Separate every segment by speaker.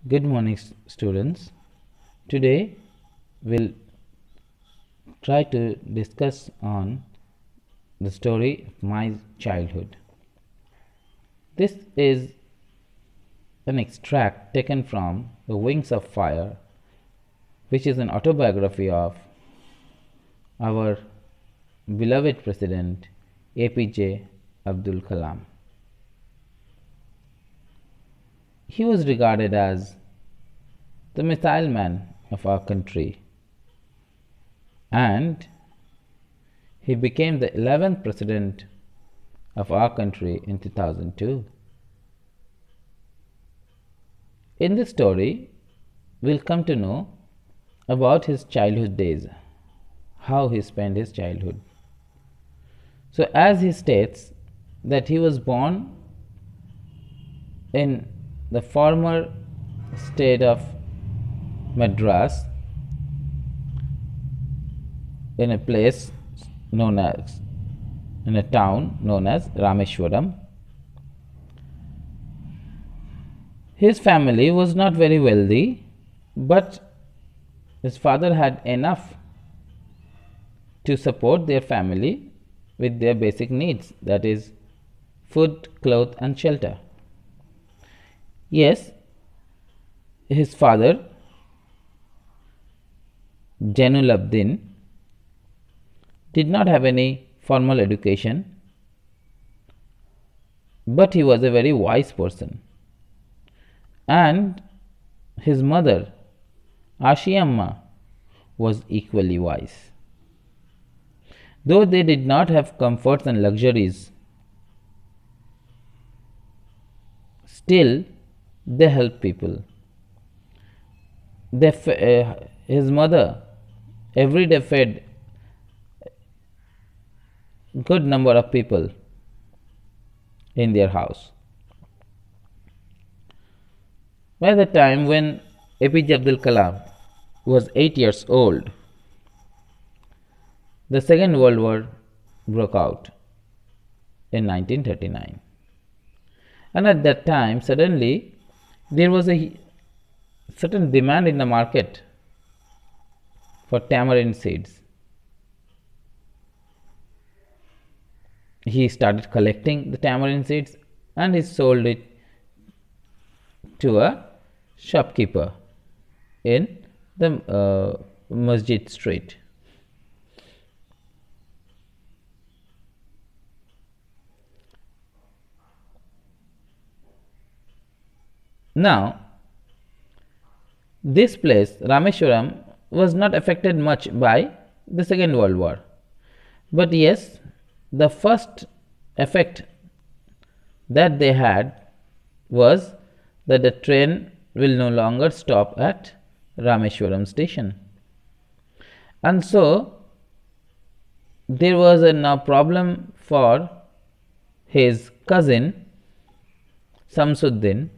Speaker 1: Good morning, students. Today we'll try to discuss on the story of my childhood. This is an extract taken from The Wings of Fire, which is an autobiography of our beloved President APJ Abdul Kalam. He was regarded as the missile man of our country, and he became the 11th president of our country in 2002. In this story, we'll come to know about his childhood days, how he spent his childhood. So, as he states that he was born in the former state of Madras, in a place known as, in a town known as Rameshwaram. His family was not very wealthy, but his father had enough to support their family with their basic needs, that is, food, clothes, and shelter. Yes, his father, Jainul Abdin, did not have any formal education, but he was a very wise person. And his mother, Ashiyamma, was equally wise. Though they did not have comforts and luxuries, still they helped people. His mother every day fed good number of people in their house. By the time when APJ Abdul Kalam was 8 years old, the Second World War broke out in 1939. And at that time, suddenly, there was a certain demand in the market for tamarind seeds. He started collecting the tamarind seeds and he sold it to a shopkeeper in the Masjid Street. Now, this place, Rameshwaram, was not affected much by the Second World War. But yes, the first effect that they had was that the train will no longer stop at Rameshwaram station. And so, there was a problem for his cousin, Samsuddin,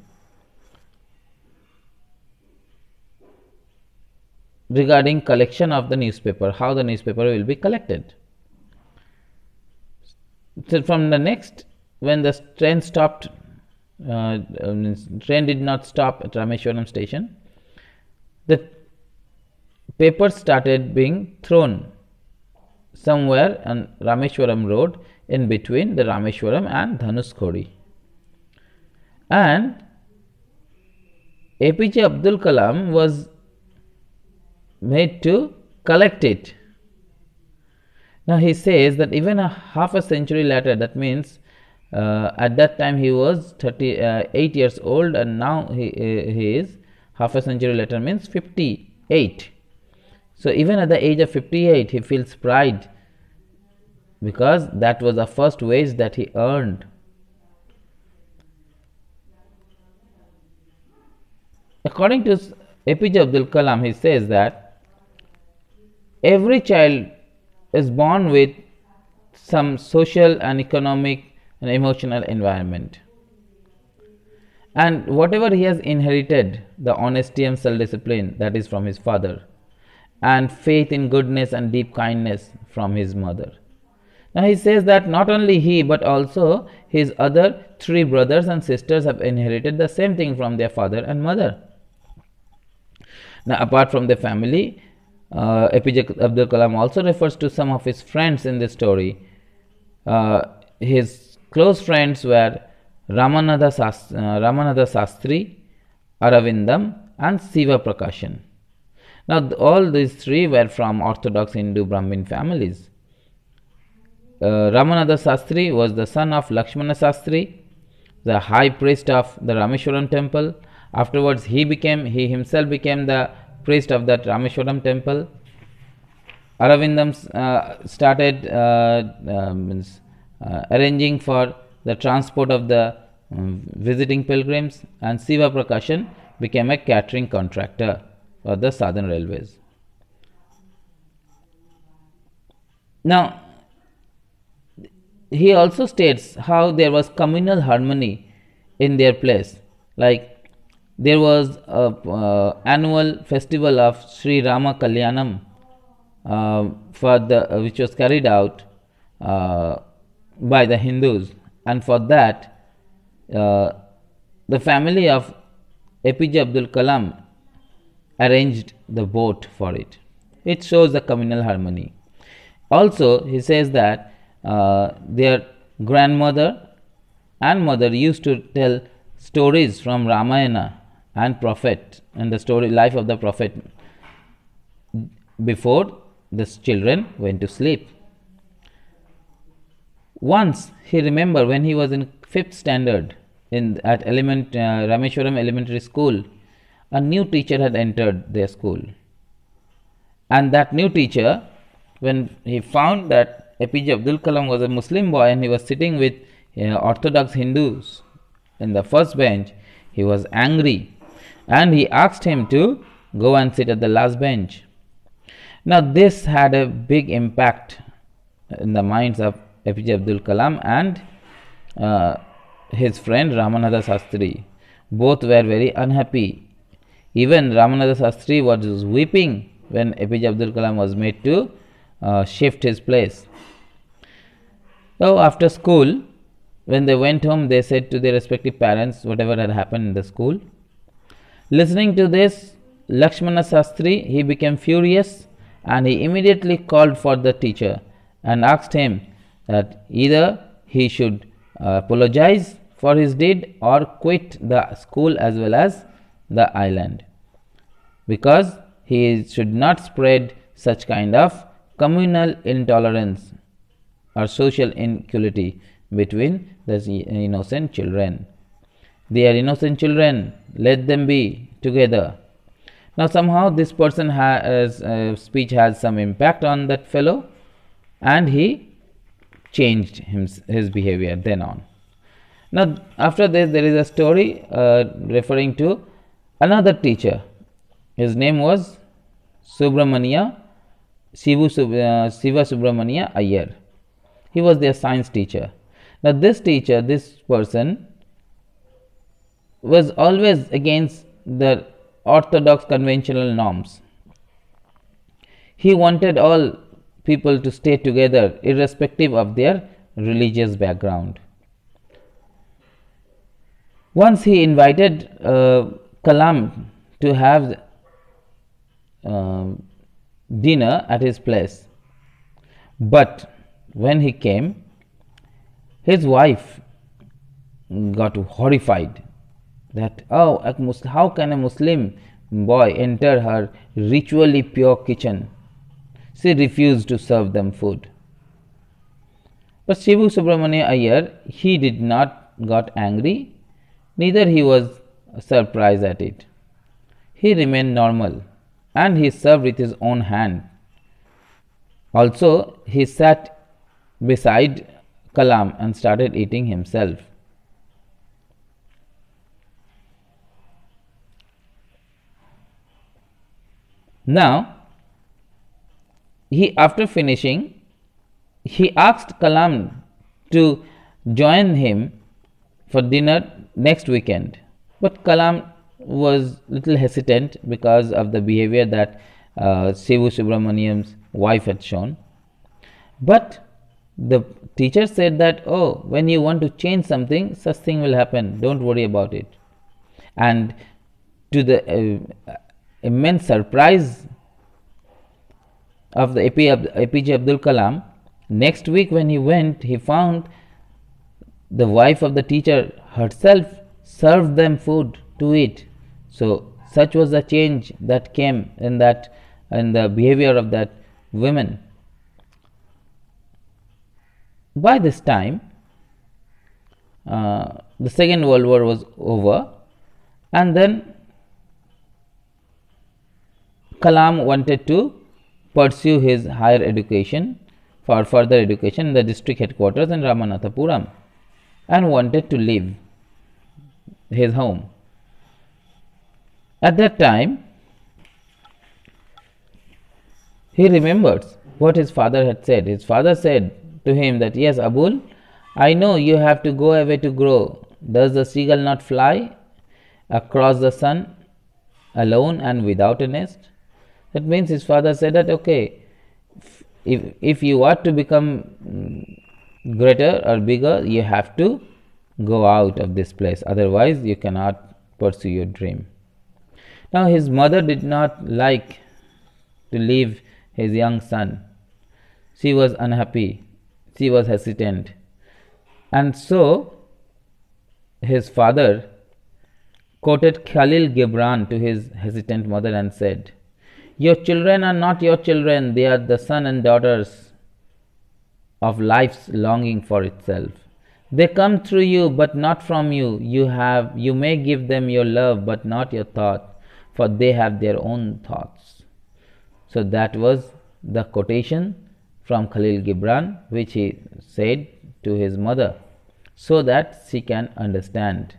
Speaker 1: regarding collection of the newspaper, how the newspaper will be collected. So from the next, when the train stopped, train did not stop at Rameshwaram station, the papers started being thrown somewhere on Rameshwaram road in between the Rameshwaram and Dhanushkodi. And APJ Abdul Kalam was made to collect it. Now he says that even half a century later, that means at that time he was 38 years old, and now he is half a century later, means 58. So even at the age of 58, he feels pride because that was the first wage that he earned. According to APJ Abdul Kalam, he says that every child is born with some social and economic and emotional environment, and whatever he has inherited, the honesty and self-discipline, that is from his father, and faith in goodness and deep kindness from his mother. Now he says that not only he but also his other 3 brothers and sisters have inherited the same thing from their father and mother. Now, apart from the family, APJ Abdul Kalam also refers to some of his friends in this story. His close friends were Ramananda Sastri, Aravindam, and Siva Prakashan. Now, all these three were from Orthodox Hindu Brahmin families. Ramananda Sastri was the son of Lakshmana Sastri, the high priest of the Rameshwaram temple. Afterwards, he himself became the priest of that Rameshwaram temple. Aravindam started arranging for the transport of the visiting pilgrims, and Siva Prakashan became a catering contractor for the Southern Railways. Now, he also states how there was communal harmony in their place. Like there was a annual festival of Sri Rama Kalyanam which was carried out by the Hindus, and for that the family of APJ Abdul Kalam arranged the boat for it. It shows the communal harmony. Also, he says that their grandmother and mother used to tell stories from Ramayana and Prophet and the story life of the Prophet before the children went to sleep. Once he remembered when he was in 5th standard at Rameshwaram Elementary School, a new teacher had entered their school, and that new teacher, when he found that APJ Abdul Kalam was a Muslim boy and he was sitting with Orthodox Hindus in the first bench, he was angry and he asked him to go and sit at the last bench. Now, this had a big impact in the minds of APJ Abdul Kalam and his friend Ramananda Sastri. Both were very unhappy. Even Ramananda Sastri was weeping when APJ Abdul Kalam was made to shift his place. So, after school, when they went home, they said to their respective parents whatever had happened in the school. Listening to this, Lakshmana Sastri, he became furious and he immediately called for the teacher and asked him that either he should apologize for his deed or quit the school as well as the island, because he should not spread such kind of communal intolerance or social inequality between the innocent children. They are innocent children, let them be together. Now, somehow this person speech has some impact on that fellow, and he changed his behavior then on. Now, after this, there is a story referring to another teacher. His name was Siva Subramania Iyer. He was their science teacher. Now, this person was always against the orthodox conventional norms. He wanted all people to stay together irrespective of their religious background. Once he invited Kalam to have dinner at his place, but when he came, his wife got horrified that, oh, how can a Muslim boy enter her ritually pure kitchen? She refused to serve them food. But Siva Subramania Iyer, he did not got angry, neither he was surprised at it. He remained normal and he served with his own hand. Also, he sat beside Kalam and started eating himself. Now, after finishing, he asked Kalam to join him for dinner next weekend, but Kalam was little hesitant because of the behavior that Siva Subramaniam's wife had shown. But the teacher said that, oh, when you want to change something, such thing will happen, don't worry about it. And to the immense surprise of the APJ Abdul Kalam, next week when he went, he found the wife of the teacher herself served them food to eat. So such was the change that came in the behavior of that women. By this time, the Second World War was over, and then Kalam wanted to pursue his higher education for further education in the district headquarters in Ramanathapuram, and wanted to leave his home. At that time, he remembers what his father had said. His father said to him that, yes, Abul, I know you have to go away to grow. Does the seagull not fly across the sun alone and without a nest? That means his father said that, okay, if you want to become greater or bigger, you have to go out of this place, otherwise you cannot pursue your dream. Now his mother did not like to leave his young son. She was unhappy, she was hesitant, and so his father quoted Khalil Gibran to his hesitant mother and said, your children are not your children, they are the son and daughters of life's longing for itself. They come through you but not from you. You may give them your love but not your thought, for they have their own thoughts. So that was the quotation from Khalil Gibran, which he said to his mother, so that she can understand,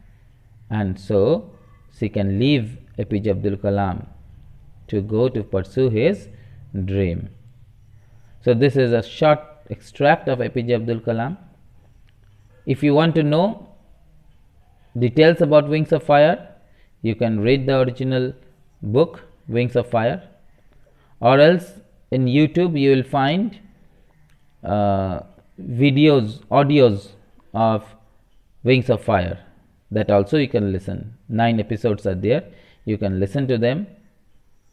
Speaker 1: and so she can leave APJ Abdul Kalam to go to pursue his dream. So this is a short extract of APJ Abdul Kalam. If you want to know details about Wings of Fire, you can read the original book Wings of Fire, or else in YouTube you will find videos, audios of Wings of Fire, that also you can listen. 9 episodes are there, you can listen to them.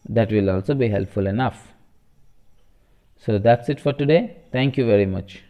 Speaker 1: That will also be helpful enough. So that's it for today. Thank you very much.